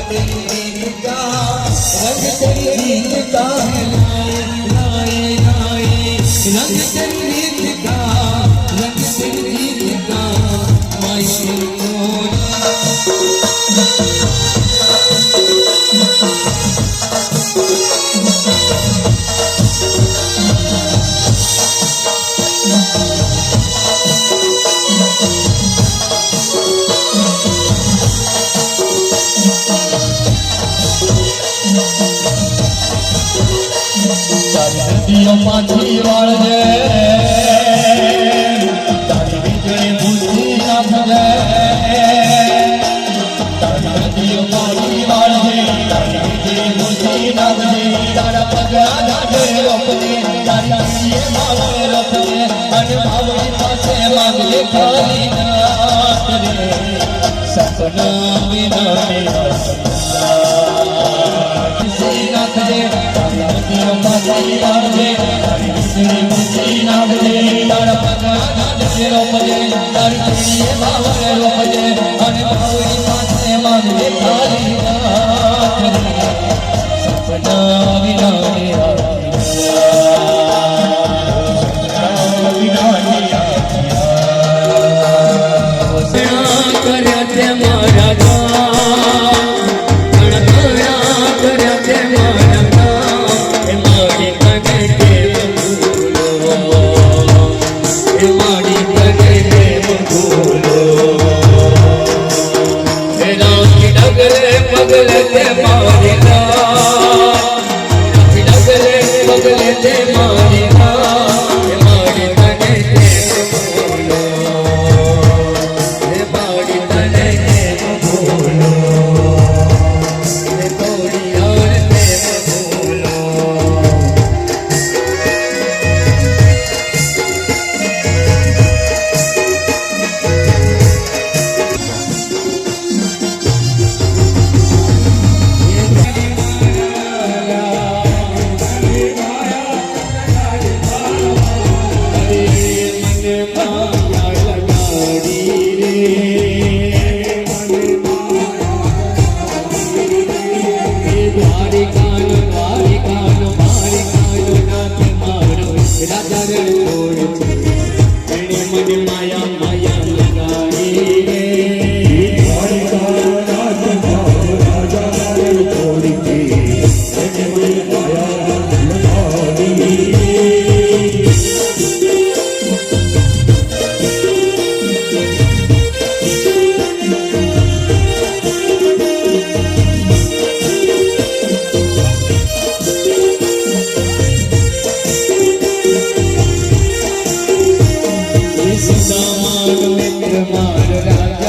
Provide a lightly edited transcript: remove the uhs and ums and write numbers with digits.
तेरी रीत का रंग तेरी रीत का है लाए लाए लाए रंग तेरी रीत का रंग तेरी रीत का माई નદીઓ પાછી વાળજે તારી વીજળી ભૂસી નાખજે તારી નદીઓ પાછી વાળજે તારી વીજળી ભૂસી નાખજે તારા પગલા દાઢે રોપજે તારી પીએ માવે રોપજે અને ભાવની પાસે માંગજે ખાલી નાથ રે સપના વિના નાખજે નદીઓ પાછી વાળજે તારી વીજળી ભૂસી નાખજે તારા પગલા દાઢે રોપજે તારી પીએ માવે રોપજે અને ભાવની પાસે માંગજે ખાલી નાથ રે સપના વિના મિત્ર માર રાજા